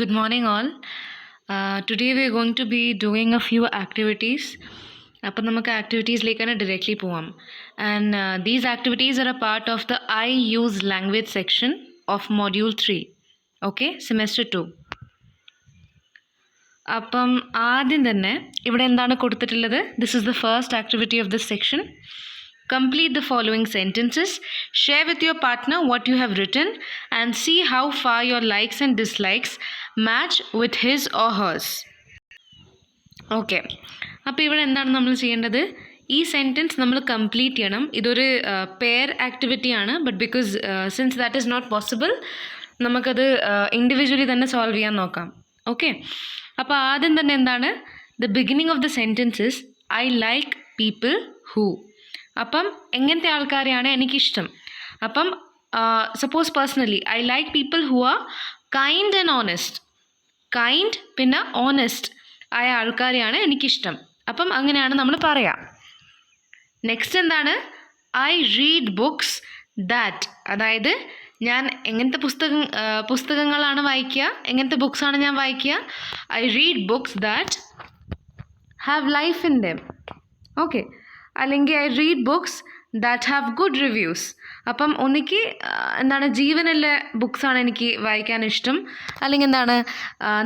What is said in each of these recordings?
Good morning, all. Today we are going to be doing a few activities. അപ്പം നമുക്ക് ആക്ടിവിറ്റീസിലേക്ക് തന്നെ directly പോവാം. And these activities are A part of the I use language section of module 3. Okay, semester 2. അപ്പം ആദ്യം തന്നെ ഇവിടെ എന്താണ് കൊടുത്തിട്ടുള്ളത്? This is the first activity of this section. Complete the following sentences. Share with your partner what you have written and see how far your likes and dislikes match with his or hers. Okay, അപ്പോൾ ഇവിടെ എന്താണ് നമ്മൾ ചെയ്യേണ്ടത്? ഈ sentence നമ്മൾ complete ചെയ്യണം. ഇതൊരു pair ആക്ടിവിറ്റിയാണ്. But because since that is not possible, നമുക്കത് ഇൻഡിവിജ്വലി തന്നെ സോൾവ് ചെയ്യാൻ നോക്കാം. ഓക്കെ, അപ്പോൾ ആദ്യം തന്നെ എന്താണ്? The beginning of the sentences I like people who. അപ്പം എങ്ങനത്തെ ആൾക്കാരെയാണ് എനിക്കിഷ്ടം? അപ്പം suppose personally I like people who are kind and honest. Kind പിന്നെ ഓണസ്റ്റ് ആയ ആൾക്കാരെയാണ് എനിക്കിഷ്ടം. അപ്പം അങ്ങനെയാണ് നമ്മൾ പറയാം. നെക്സ്റ്റ് എന്താണ്? I read books that. അതായത് ഞാൻ എങ്ങനത്തെ പുസ്തകങ്ങളാണ് വായിക്കുക, എങ്ങനത്തെ ബുക്സാണ് ഞാൻ വായിക്കുക? I read books that have life in them. Okay, അല്ലെങ്കിൽ I read books that have good reviews. അപ്പം ഒന്നിക്ക് എന്താണ്, ജീവനുള്ള ബുക്സാണ് എനിക്ക് വായിക്കാൻ ഇഷ്ടം, അല്ലെങ്കിൽ എന്താണ്,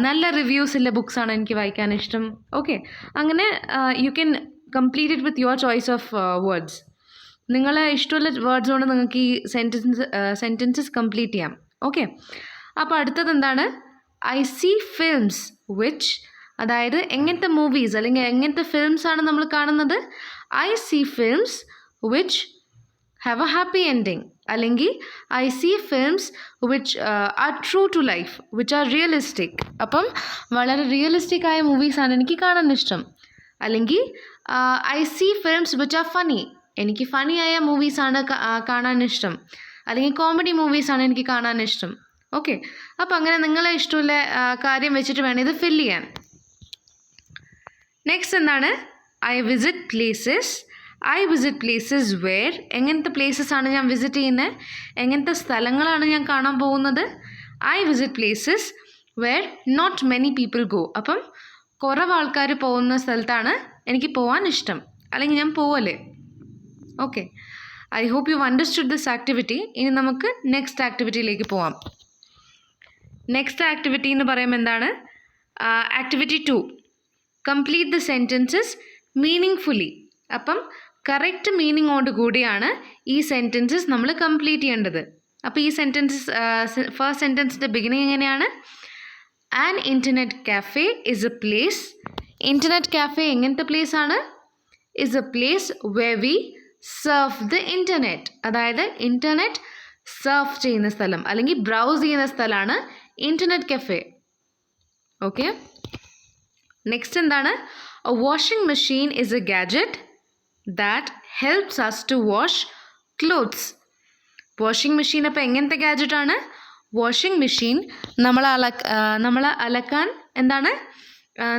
നല്ല റിവ്യൂസുള്ള ബുക്സാണ് എനിക്ക് വായിക്കാൻ ഇഷ്ടം. ഓക്കെ, അങ്ങനെ you can complete it with your choice of words. നിങ്ങളെ ഇഷ്ടമുള്ള വേർഡ്സ് കൊണ്ട് നിങ്ങൾക്ക് ഈ സെൻറ്റൻസസ് കംപ്ലീറ്റ് ചെയ്യാം. ഓക്കെ, അപ്പോൾ അടുത്തത് എന്താണ്? I see films which. അതായത് എങ്ങനത്തെ മൂവീസ് അല്ലെങ്കിൽ എങ്ങനത്തെ ഫിലിംസാണ് നമ്മൾ കാണുന്നത്? I see films which have a happy ending. അല്ലെങ്കിൽ I see films which are true to life, which are realistic. അപ്പം വളരെ റിയലിസ്റ്റിക് ആയ മൂവീസാണ് എനിക്ക് കാണാൻ ഇഷ്ടം. അല്ലെങ്കിൽ I see films which are funny. എനിക്ക് ഫണി ആയ മൂവീസാണ് കാണാൻ ഇഷ്ടം. അല്ലെങ്കിൽ കോമഡി മൂവീസാണ് എനിക്ക് കാണാൻ ഇഷ്ടം. ഓക്കെ, അപ്പം അങ്ങനെ നിങ്ങളെ ഇഷ്ടമുള്ള കാര്യം വെച്ചിട്ട് വേണം ഇത് ഫില്ല് ചെയ്യാൻ. നെക്സ്റ്റ് എന്താണ്? I visit places. I visit places where. എങ്ങനത്തെ പ്ലേസസ് ആണ് ഞാൻ വിസിറ്റ് ചെയ്യുന്നത്? എങ്ങനത്തെ സ്ഥലങ്ങളാണ് ഞാൻ കാണാൻ പോകുന്നത്? I visit places where not many people go. അപ്പം കുറവ് ആൾക്കാർ പോകുന്ന സ്ഥലത്താണ് എനിക്ക് പോകാൻ ഇഷ്ടം, അല്ലെങ്കിൽ ഞാൻ പോവല്ലേ. Okay, I hope you understood this activity. ഇനി നമുക്ക് നെക്സ്റ്റ് ആക്ടിവിറ്റിയിലേക്ക് പോവാം. നെക്സ്റ്റ് ആക്ടിവിറ്റി എന്ന് പറയുമ്പോൾ എന്താണ്? Activity 2. Complete the sentences meaningfully. അപ്പം കറക്റ്റ് മീനിങ്ങോട് കൂടിയാണ് ഈ സെൻറ്റൻസസ് നമ്മൾ കംപ്ലീറ്റ് ചെയ്യേണ്ടത്. അപ്പോൾ ഈ സെൻറ്റൻസസ് ഫസ്റ്റ് സെൻറ്റൻസിൻ്റെ ബിഗിനിങ് എങ്ങനെയാണ്? An internet cafe is a place. Internet cafe എങ്ങനത്തെ പ്ലേസ് ആണ്? Is a place where we surf the internet. അതായത് ഇൻ്റർനെറ്റ് സർഫ് ചെയ്യുന്ന സ്ഥലം അല്ലെങ്കിൽ ബ്രൗസ് ചെയ്യുന്ന സ്ഥലമാണ് ഇൻ്റർനെറ്റ് കഫേ. ഓക്കെ, നെക്സ്റ്റ് എന്താണ്? A washing machine is a gadget that helps us to wash clothes. Washing machine അപ്പോൾ എങ്ങനത്തെ ഗാഡ്ജറ്റാണ്? വാഷിംഗ് മെഷീൻ നമ്മളെ അലക്കാൻ എന്താണ്,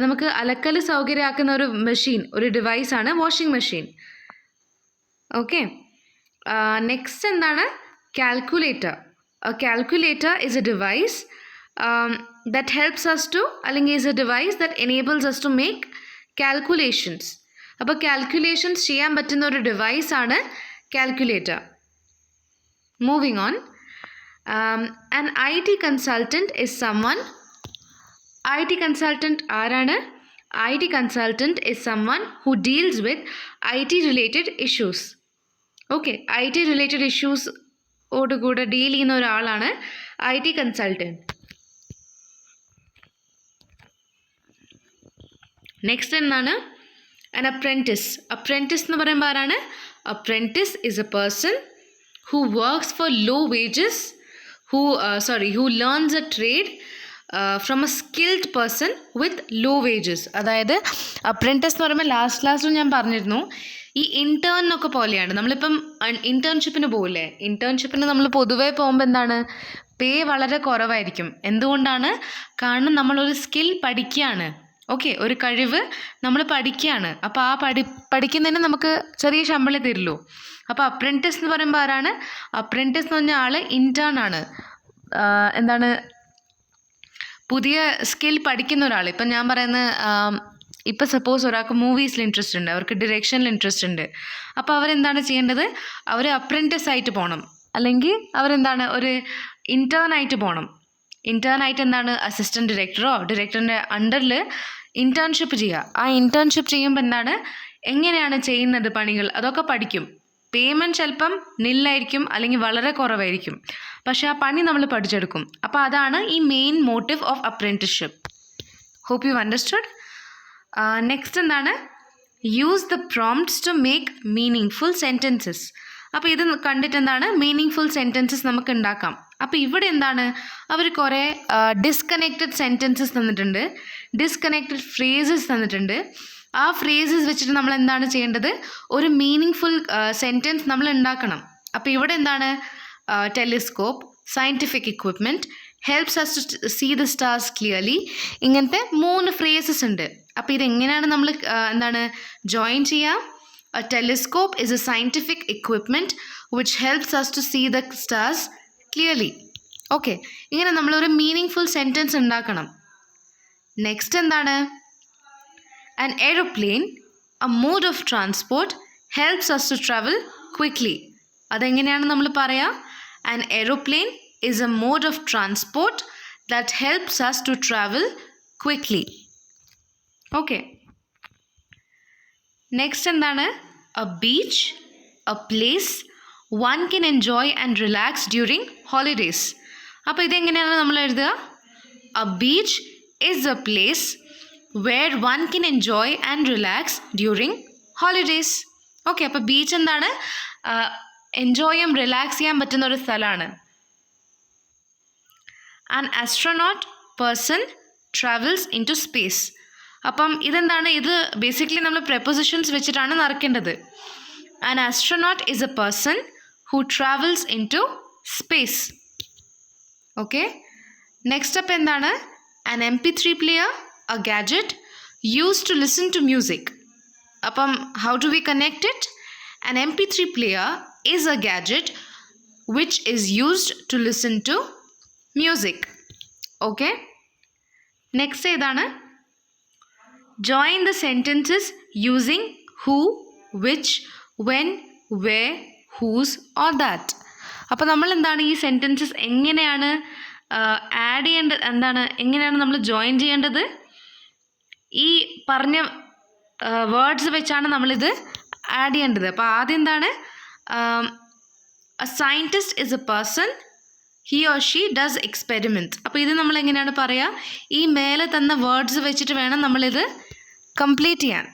നമുക്ക് അലക്കൽ സൗകര്യമാക്കുന്ന ഒരു മെഷീൻ, ഒരു ഡിവൈസാണ് വാഷിംഗ് മെഷീൻ. ഓക്കെ, നെക്സ്റ്റ് എന്താണ്? Calculator. A calculator is A device that helps us to, അല്ലെങ്കിൽ is a device that enables us to make calculations. അപ്പോൾ കാൽക്കുലേഷൻസ് ചെയ്യാൻ പറ്റുന്ന ഒരു ഡിവൈസാണ് calculator. Moving on. An I T consultant is someone. I T consultant ആരാണ്? I T consultant is someone who deals with I T related issues. Okay, I T related ഇഷ്യൂസോടുകൂടെ deal ചെയ്യുന്ന ഒരാളാണ് I T consultant. Next എന്താണ്? An apprentice. Apprentice എന്ന് പറയുമ്പോൾ ആരാണ്? Apprentice is a person who works for low wages, who learns a trade from a skilled person with law wages. അതായത് apprentice എന്ന് പറയുമ്പോൾ ലാസ്റ്റ് ക്ലാസ്സിൽ ഞാൻ പറഞ്ഞിരുന്നു, ഈ ഇൻറ്റേണിനൊക്കെ പോലെയാണ്. നമ്മളിപ്പം ഇൻറ്റേൺഷിപ്പിന് പോകില്ലേ, ഇൻറ്റേൺഷിപ്പിന് നമ്മൾ പൊതുവേ പോകുമ്പോൾ എന്താണ്, പേ വളരെ കുറവായിരിക്കും. എന്തുകൊണ്ടാണ്? കാരണം നമ്മളൊരു സ്കിൽ പഠിക്കുകയാണ്. ഓക്കെ, ഒരു കഴിവ് നമ്മൾ പഠിക്കുകയാണ്. അപ്പോൾ ആ പഠിക്കുന്നതിന് നമുക്ക് ചെറിയ ശമ്പളം തരുള്ളൂ. അപ്പോൾ അപ്രൻറ്റിസ് എന്ന് പറയുമ്പോൾ ആരാണ്? അപ്രൻറ്റിസ് എന്ന് പറഞ്ഞ ആൾ ഇൻറ്റേൺ ആണ്. എന്താണ്, പുതിയ സ്കിൽ പഠിക്കുന്ന ഒരാൾ, ഇപ്പം ഞാൻ പറയുന്നത് ഇപ്പം സപ്പോസ് ഒരാൾക്ക് മൂവീസിൽ ഇൻട്രസ്റ്റ് ഉണ്ട്, അവർക്ക് ഡിറക്ഷനിൽ ഇൻട്രസ്റ്റ് ഉണ്ട്, അപ്പോൾ അവരെന്താണ് ചെയ്യേണ്ടത്? അവർ അപ്രൻറ്റിസ് ആയിട്ട് പോകണം, അല്ലെങ്കിൽ അവരെന്താണ് ഒരു ഇൻറ്റേൺ ആയിട്ട് പോകണം. ഇൻറ്റേൺ ആയിട്ട് എന്താണ് അസിസ്റ്റൻറ്റ് ഡയറക്ടറോ ഡയറക്ടറിൻ്റെ അണ്ടറിൽ ഇൻറ്റേൺഷിപ്പ് ചെയ്യുക. ആ ഇൻറ്റേൺഷിപ്പ് ചെയ്യുമ്പോൾ എന്താണ് എങ്ങനെയാണ് ചെയ്യുന്നത് പണികൾ അതൊക്കെ പഠിക്കും. പേയ്മെൻറ്റ് ചിലപ്പം നില്ലായിരിക്കും അല്ലെങ്കിൽ വളരെ കുറവായിരിക്കും, പക്ഷേ ആ പണി നമ്മൾ പഠിച്ചെടുക്കും. അപ്പോൾ അതാണ് ഈ main motive of apprenticeship. Hope you understood. Next എന്താണ് use the prompts to make meaning sentences. അപ്പോൾ ഇത് കണ്ടിട്ട് എന്താണ് മീനിങ് ഫുൾ സെൻറ്റൻസസ് നമുക്ക് ഉണ്ടാക്കാം. അപ്പോൾ ഇവിടെ എന്താണ് അവർ കുറേ ഡിസ്കണക്റ്റഡ് സെൻറ്റൻസസ് തന്നിട്ടുണ്ട്, ഡിസ്കണക്റ്റഡ് ഫ്രേസസ് തന്നിട്ടുണ്ട്. ആ ഫ്രേസസ് വെച്ചിട്ട് നമ്മൾ എന്താണ് ചെയ്യേണ്ടത്? ഒരു മീനിങ് ഫുൾ സെൻറ്റൻസ് നമ്മൾ ഉണ്ടാക്കണം. അപ്പോൾ ഇവിടെ എന്താണ് telescope, scientific equipment, helps us to see the stars clearly, ഇങ്ങനത്തെ 3 ഫ്രേസസ് ഉണ്ട്. അപ്പോൾ ഇതെങ്ങനെയാണ് നമ്മൾ എന്താണ് ജോയിൻ ചെയ്യുക? A telescope is a scientific equipment which helps us to see the stars clearly. Okay, ഇങ്ങനെ നമ്മളൊരു മീനിങ് ഫുൾ സെൻറ്റൻസ് ഉണ്ടാക്കണം. നെക്സ്റ്റ് എന്താണ് an aeroplane, a mode of transport, helps us to travel quickly. അതെങ്ങനെയാണ് നമ്മൾ പറയുക? an aeroplane is a mode of transport that helps us to travel quickly. Okay, next എന്താണ് a beach, a place one can enjoy and relax during holidays. അപ്പോൾ ഇതെങ്ങനെയാണ് നമ്മൾ എഴുതുക? a beach is a place where one can enjoy and relax during holidays. Okay, അപ്പോൾ beach എന്താണ് enjoy ചെയ്യാൻ relax ചെയ്യാൻ പറ്റുന്ന ഒരു സ്ഥലമാണ്. an astronaut person travels into space. അപ്പം ഇതെന്താണ്? ഇത് ബേസിക്കലി നമ്മൾ prepositions വെച്ചിട്ടാണ് നടക്കേണ്ടത്. an astronaut is a person who travels into space. Okay, next അപ്പം എന്താണ് an MP3 player, a gadget used to listen to music. അപ്പം how do we connect it? an MP3 player is a gadget which is used to listen to music. Okay, next ഏതാണ്? join the sentences using who, which, when, where, whose or that. അപ്പോൾ നമ്മൾ എന്താണ് ഈ sentences എങ്ങനെയാണ് add ചെയ്യേണ്ടത്, എന്താണ് എങ്ങനെയാണ് നമ്മൾ ജോയിൻ ചെയ്യേണ്ടത്? ഈ പറഞ്ഞ വേർഡ്സ് വെച്ചാണ് നമ്മളിത് ആഡ് ചെയ്യേണ്ടത്. അപ്പോൾ ആദ്യം എന്താണ് a scientist is a person, he or she does experiments. അപ്പോൾ ഇത് നമ്മൾ എങ്ങനെയാണ് പറയുക? ഈ മേലെ തന്ന വേർഡ്സ് വെച്ചിട്ട് വേണം നമ്മളിത് കംപ്ലീറ്റ് ചെയ്യാൻ.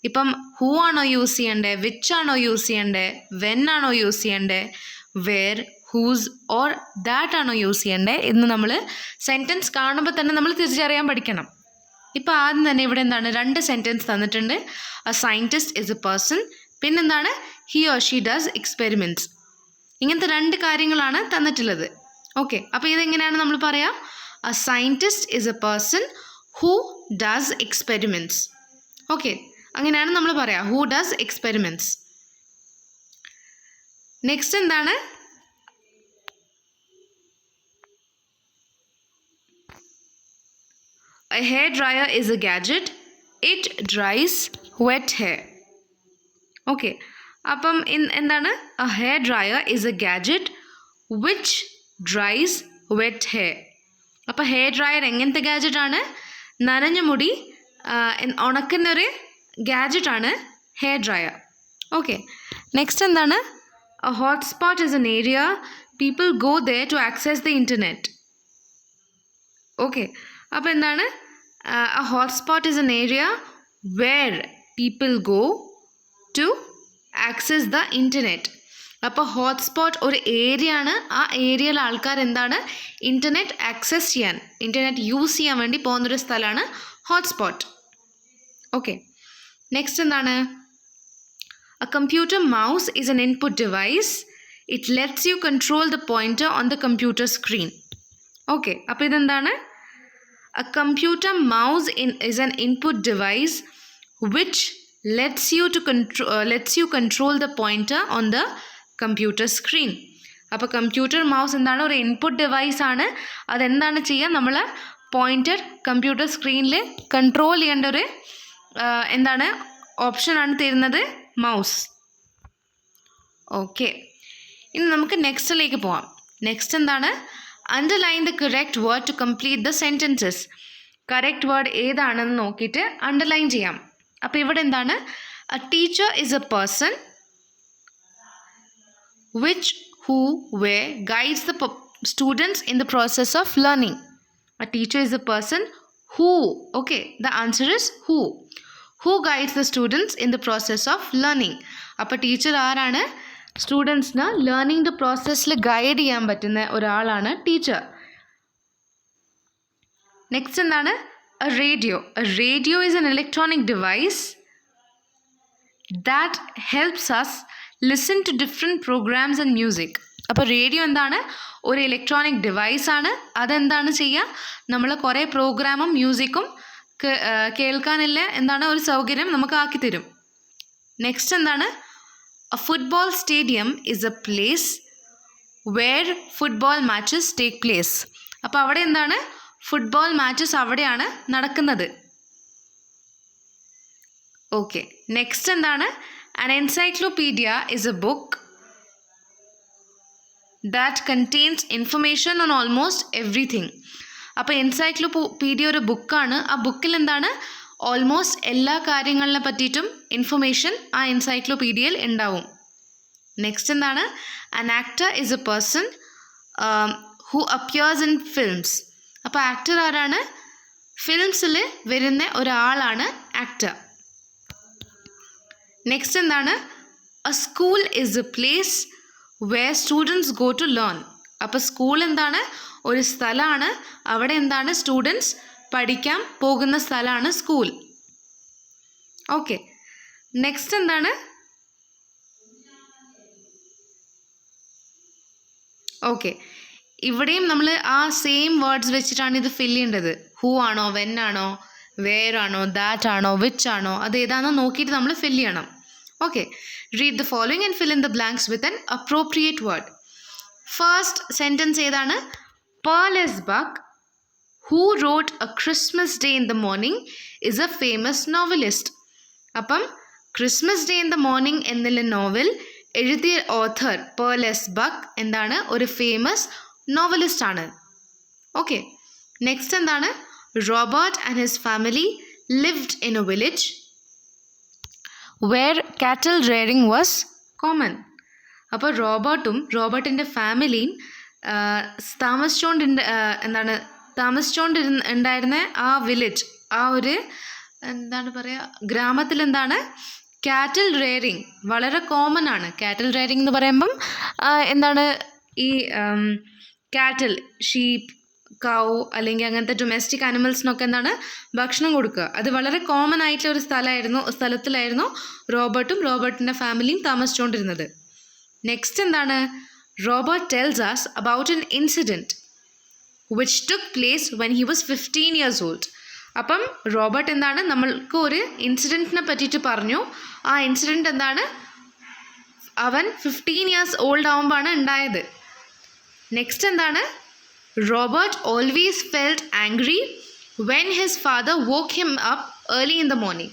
ഇപ്പം ഹൂ ആണോ യൂസ് ചെയ്യേണ്ടത്, വിച്ച് ആണോ യൂസ് ചെയ്യേണ്ടത്, വെൻ ആണോ യൂസ് ചെയ്യേണ്ടത്, വെയർ, ഹൂസ് ഓർ ദാറ്റ് ആണോ യൂസ് ചെയ്യേണ്ടത് എന്ന് നമ്മൾ സെൻറ്റൻസ് കാണുമ്പോൾ തന്നെ നമ്മൾ തിരിച്ചറിയാൻ പഠിക്കണം. ഇപ്പോൾ ആദ്യം തന്നെ ഇവിടെ എന്താണ് 2 സെൻറ്റൻസ് തന്നിട്ടുണ്ട്. a scientist is a person, പിന്നെന്താണ് he or she does experiments. ഇങ്ങനത്തെ 2 കാര്യങ്ങളാണ് തന്നിട്ടുള്ളത്. ഓക്കെ, അപ്പോൾ ഇതെങ്ങനെയാണ് നമ്മൾ പറയുക? a scientist is a person who does experiments. Okay, അങ്ങനെയാണ് നമ്മൾ പറയുക, who does experiments. നെക്സ്റ്റ് എന്താണ് a hair dryer is a gadget, it dries wet hair. Okay, അപ്പം എന്താണ് a hair dryer is a gadget which dries wet hair. അപ്പോൾ hair dryer എങ്ങനത്തെ ഗാഡ്ജറ്റാണ്? നനഞ്ഞ മുടി ഉണക്കുന്നൊരു ഗാഡ്ജറ്റാണ് ഹെയർ ഡ്രയർ. ഓക്കെ, നെക്സ്റ്റ് എന്താണ് a hotspot is an area people go there to access the internet. Okay, അപ്പോൾ എന്താണ് a hotspot is an area where people go to access the internet. അപ്പോൾ hotspot ഒരു area ആണ്. ആ ഏരിയയിൽ ആൾക്കാർ എന്താണ് ഇൻ്റർനെറ്റ് ആക്സസ് ചെയ്യാൻ, ഇൻ്റർനെറ്റ് യൂസ് ചെയ്യാൻ വേണ്ടി പോകുന്നൊരു സ്ഥലമാണ് ഹോട്ട്സ്പോട്ട്. ഓക്കെ, നെക്സ്റ്റ് എന്താണ് a computer mouse is an input device, it lets you control the pointer on the computer screen. Okay, അപ്പോൾ ഇതെന്താണ് a computer mouse is an input device which lets you control the pointer on the computer screen. അപ്പോൾ computer mouse എന്താണ് ഒരു input device ആണ്. അതെന്താണ് ചെയ്യുക? നമ്മൾ pointer computer സ്ക്രീനിൽ കൺട്രോൾ ചെയ്യേണ്ട ഒരു എന്താണ് ഓപ്ഷനാണ് തരുന്നത് മൗസ്. ഓക്കെ, ഇനി നമുക്ക് നെക്സ്റ്റിലേക്ക് പോവാം. നെക്സ്റ്റ് എന്താണ്? Underline the correct word to complete the sentences. Correct word ഏതാണെന്ന് നോക്കിയിട്ട് അണ്ടർലൈൻ ചെയ്യാം. അപ്പോൾ ഇവിടെ എന്താണ്? A teacher is a person which, who, where guides the students in the process of learning. A teacher is a person who, okay, the answer is who guides the students in the process of learning. അപ്പോൾ teacher ആരാണ്? സ്റ്റുഡൻസിന് learning പ്രോസസ്സിൽ guide ചെയ്യാൻ പറ്റുന്ന ഒരാളാണ് teacher. Next എന്താണ്? A radio. A radio is an electronic device that helps us listen to different programmes and music. അപ്പോൾ radio എന്താണ്? ഒരു ഇലക്ട്രോണിക് ഡിവൈസാണ്. അതെന്താണ് ചെയ്യുക? നമ്മൾ കുറേ പ്രോഗ്രാമും മ്യൂസിക്കും കേൾക്കാനുള്ള എന്താണ് ഒരു സൗകര്യം നമുക്ക് ആക്കി തരും. നെക്സ്റ്റ് എന്താണ്? A football stadium is a place where football matches take place. അപ്പോൾ അവിടെ എന്താണ്? ഫുട്ബോൾ മാച്ചസ് അവിടെയാണ് നടക്കുന്നത്. ഓക്കെ, നെക്സ്റ്റ് എന്താണ്? An encyclopedia is a book that contains information on almost everything. അപ്പോൾ എൻസൈക്ലോപീഡിയ ഒരു ബുക്കാണ്. ആ ബുക്കിൽ എന്താണ്? ഓൾമോസ്റ്റ് എല്ലാ കാര്യങ്ങളെ പറ്റിയിട്ടും ഇൻഫർമേഷൻ ആ എൻസൈക്ലോപീഡിയയിൽ ഉണ്ടാവും. നെക്സ്റ്റ് എന്താണ്? An actor is a person who appears in films. അപ്പോൾ ആക്ടർ ആരാണ്? ഫിലിംസിൽ വരുന്ന ഒരാളാണ് ആക്ടർ. നെക്സ്റ്റ് എന്താണ്? A school is a place where students go to learn. അപ്പോൾ സ്കൂൾ എന്താണ്? ഒരു സ്ഥലമാണ്. അവിടെ എന്താണ്? സ്റ്റുഡൻസ് പഠിക്കാൻ പോകുന്ന സ്ഥലമാണ് സ്കൂൾ. ഓക്കെ, നെക്സ്റ്റ് എന്താണ്? ഓക്കെ, ഇവിടെയും നമ്മൾ ആ സെയിം വേർഡ്സ് വെച്ചിട്ടാണ് ഇത് ഫില്ല് ചെയ്യേണ്ടത്. ഹൂ ആണോ, വെൻ ആണോ, വേർ ആണോ, ദാറ്റ് ആണോ, വിച്ച് ആണോ, അത് ഏതാണെന്ന് നോക്കിയിട്ട് നമ്മൾ ഫില്ല് ചെയ്യണം. Okay, read the following and fill in the blanks with an appropriate word. First sentence ഏതാണ്? Pearl S. Buck, who wrote A Christmas Day in the Morning, is a famous novelist. അപ്പം Christmas day in the morning എന്നുള്ള novel എഴുതിയ author pearl S buck എന്താണ്? ഒരു famous novelist ആണ്. Okay, next എന്താണ്? Robert and his family lived in a village where cattle rearing was common. അപ്പോൾ റോബർട്ടിൻ്റെ ഫാമിലിയും താമസിച്ചുകൊണ്ടിരുന്ന ആ വില്ലേജ്, ആ ഒരു എന്താണ് പറയുക, ഗ്രാമത്തിൽ എന്താണ്? കാറ്റിൽ റെയറിങ് വളരെ കോമൺ ആണ്. കാറ്റിൽ റെയറിങ് എന്ന് പറയുമ്പം എന്താണ്? ഈ കാറ്റിൽ, ഷീപ്പ്, കൗ അല്ലെങ്കിൽ അങ്ങനത്തെ ഡൊമസ്റ്റിക് ആനിമൽസിനൊക്കെ എന്താണ്? ഭക്ഷണം കൊടുക്കുക. അത് വളരെ കോമൺ ആയിട്ടുള്ള ഒരു സ്ഥലത്തിലായിരുന്നു റോബർട്ടിൻ്റെ ഫാമിലിയും താമസിച്ചുകൊണ്ടിരുന്നത്. നെക്സ്റ്റ് എന്താണ്? Robert tells us about an incident which took place when he was 15 years old. അപ്പം റോബർട്ട് എന്താണ്? നമ്മൾക്ക് ഒരു ഇൻസിഡൻറ്റിനെ പറ്റിയിട്ട് പറഞ്ഞു. ആ ഇൻസിഡൻറ്റ് എന്താണ്? അവൻ 15 years old ആവുമ്പോഴാണ് ഉണ്ടായത്. നെക്സ്റ്റ് എന്താണ്? Robert always felt angry when his father woke him up early in the morning.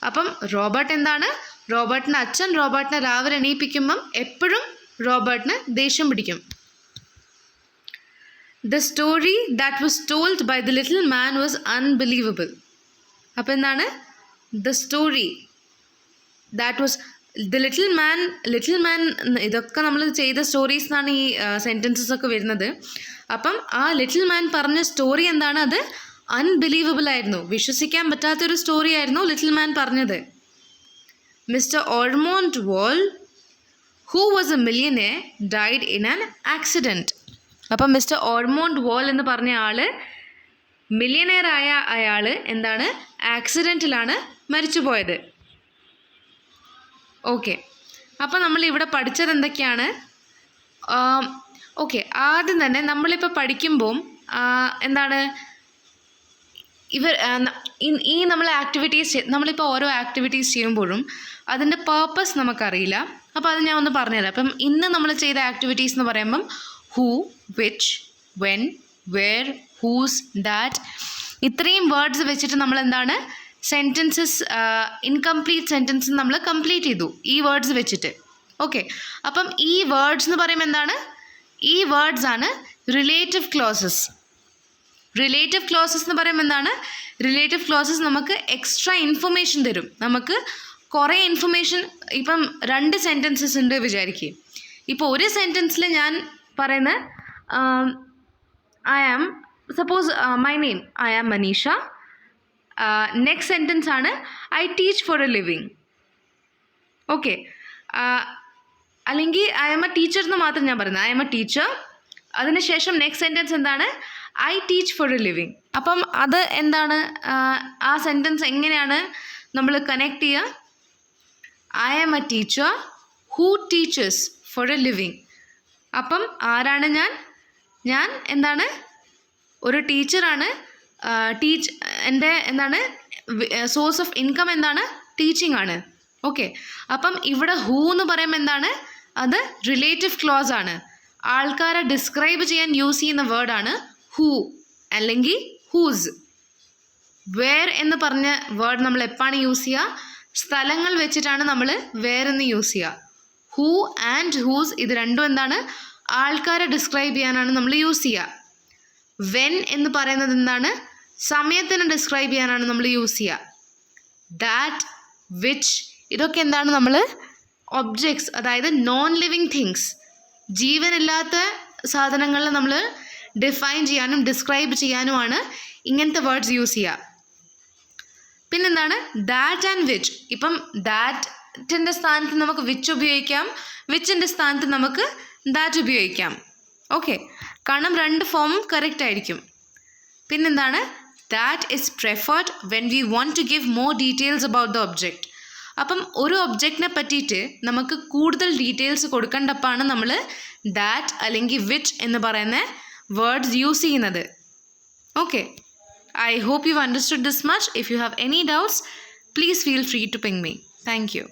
അപ്പം റോബർട്ട് എന്താണ്? റോബർട്ടിൻ്റെ അച്ഛൻ റോബർട്ടിനെ രാവിലെ എണീപ്പിക്കുമ്പം എപ്പോഴും റോബർട്ടിന് ദേഷ്യം പിടിക്കും. The story that was told by the little man was unbelievable. അപ്പോൾ എന്താണ്? The story that was the little man ഇതൊക്കെ നമ്മൾ ചെയ്ത സ്റ്റോറീസ് എന്നാണ് ഈ സെൻറ്റൻസസ് ഒക്കെ വരുന്നത്. അപ്പം ആ ലിറ്റിൽ മാൻ പറഞ്ഞ സ്റ്റോറി എന്താണ്? അത് അൺബിലീവബിൾ ആയിരുന്നു. വിശ്വസിക്കാൻ പറ്റാത്തൊരു സ്റ്റോറി ആയിരുന്നു ലിറ്റിൽ മാൻ പറഞ്ഞത്. Mister Ormond Wall, who was a millionaire, died in an accident. അപ്പം മിസ്റ്റർ ഓർമോണ്ട് വാൾ എന്ന് പറഞ്ഞ ആൾ, മില്യനെയർ ആയ അയാൾ എന്താണ്? ആക്സിഡൻറ്റിലാണ് മരിച്ചുപോയത്. ഓക്കെ, അപ്പം നമ്മളിവിടെ പഠിച്ചത് എന്തൊക്കെയാണ്? ഓക്കെ, ആദ്യം തന്നെ നമ്മളിപ്പോൾ പഠിക്കുമ്പം എന്താണ് ഈ നമ്മളിപ്പോൾ ഓരോ ആക്ടിവിറ്റീസ് ചെയ്യുമ്പോഴും അതിൻ്റെ പേർപ്പസ് നമുക്കറിയില്ല. അപ്പോൾ അത് ഞാൻ ഒന്ന് പറഞ്ഞുതരാം. അപ്പം ഇന്ന് നമ്മൾ ചെയ്ത ആക്ടിവിറ്റീസ് എന്ന് പറയുമ്പം who, which, when, where, whose, that. ഇത്രയും വേർഡ്സ് വെച്ചിട്ട് നമ്മൾ എന്താണ് സെൻറ്റൻസസ്, ഇൻകംപ്ലീറ്റ് സെൻറ്റൻസ് നമ്മൾ കംപ്ലീറ്റ് ചെയ്തു ഈ വേർഡ്സ് വെച്ചിട്ട്. ഓക്കെ, അപ്പം ഈ വേർഡ്സ് എന്ന് പറയുമ്പോൾ എന്താണ്, ഈ വേർഡ്സ് ആണ് റിലേറ്റീവ് ക്ലോസസ്. റിലേറ്റീവ് ക്ലോസസ് എന്ന് പറയുമ്പോൾ എന്താണ്, റിലേറ്റീവ് ക്ലോസസ് നമുക്ക് എക്സ്ട്രാ ഇൻഫർമേഷൻ തരും. നമുക്ക് കുറേ ഇൻഫർമേഷൻ, ഇപ്പം 2 സെൻറ്റൻസസ് ഉണ്ട് വിചാരിക്കുക. ഇപ്പോൾ ഒരു സെൻറ്റൻസിൽ ഞാൻ പറയുന്ന I am, suppose my name I am Manisha. Next sentence ആണ് I teach for a living. Okay, അല്ലെങ്കിൽ ഐ എം എ ടീച്ചർ എന്ന് മാത്രം ഞാൻ പറയുന്നത്, ഐ എം എ ടീച്ചർ. അതിനുശേഷം നെക്സ്റ്റ് സെൻറ്റൻസ് എന്താണ്, I teach for a living. അപ്പം അത് എന്താണ്, ആ സെൻറ്റൻസ് എങ്ങനെയാണ് നമ്മൾ കണക്ട് ചെയ്യുക? I am a teacher who teachers for a living. അപ്പം ആരാണ് ഞാൻ എന്താണ്, ഒരു ടീച്ചറാണ്. എൻ്റെ എന്താണ് സോഴ്സ് ഓഫ് ഇൻകം എന്താണ്, ടീച്ചിങ് ആണ്. ഓക്കെ, അപ്പം ഇവിടെ ഹൂ എന്ന് പറയുമ്പോൾ എന്താണ്, അത് റിലേറ്റീവ് ക്ലോസ് ആണ്. ആൾക്കാരെ ഡിസ്ക്രൈബ് ചെയ്യാൻ യൂസ് ചെയ്യുന്ന വേർഡാണ് ഹൂ അല്ലെങ്കിൽ ഹൂസ്. വേർ എന്ന് പറഞ്ഞ വേർഡ് നമ്മൾ എപ്പോഴാണ് യൂസ് ചെയ്യുക? സ്ഥലങ്ങൾ വെച്ചിട്ടാണ് നമ്മൾ വേർ എന്ന് യൂസ് ചെയ്യുക. ഹൂ ആൻഡ് ഹൂസ് ഇത് രണ്ടും എന്താണ്, ആൾക്കാരെ ഡിസ്ക്രൈബ് ചെയ്യാനാണ് നമ്മൾ യൂസ് ചെയ്യുക. വെൻ എന്ന് പറയുന്നത് എന്താണ്, സമയത്തിനെ ഡിസ്ക്രൈബ് ചെയ്യാനാണ് നമ്മൾ യൂസ് ചെയ്യുക. ദാറ്റ്, വിച്ച്, ഇതൊക്കെ എന്താണ്, നമ്മൾ ഒബ്ജക്ട്സ്, അതായത് നോൺ ലിവിങ് തിങ്സ്, ജീവനില്ലാത്ത സാധനങ്ങളിൽ നമ്മൾ ഡിഫൈൻ ചെയ്യാനും ഡിസ്ക്രൈബ് ചെയ്യാനുമാണ് ഇങ്ങനത്തെ വേർഡ്സ് യൂസ് ചെയ്യുക. പിന്നെന്താണ് ദാറ്റ് ആൻഡ് വിച്ച്. ഇപ്പം ദാറ്റിൻ്റെ സ്ഥാനത്ത് നമുക്ക് വിച്ച് ഉപയോഗിക്കാം, വിച്ചിൻ്റെ സ്ഥാനത്ത് നമുക്ക് ദാറ്റ് ഉപയോഗിക്കാം. ഓക്കെ, കാരണം 2 ഫോമും കറക്റ്റ് ആയിരിക്കും. പിന്നെന്താണ് that is preferred when we want to give more details about the object. അപ്പം ഒരു ഒബ്ജക്റ്റിനെ പറ്റിയിട്ട് നമുക്ക് കൂടുതൽ ഡീറ്റെയിൽസ് കൊടുക്കേണ്ടപ്പോഴാണ് നമ്മൾ ദാറ്റ് അല്ലെങ്കിൽ വിച്ച് എന്ന് പറയുന്ന വേർഡ്സ് യൂസ് ചെയ്യുന്നത്. Okay, I hope you've understood this much. If you have any doubts, please feel free to ping me. Thank you.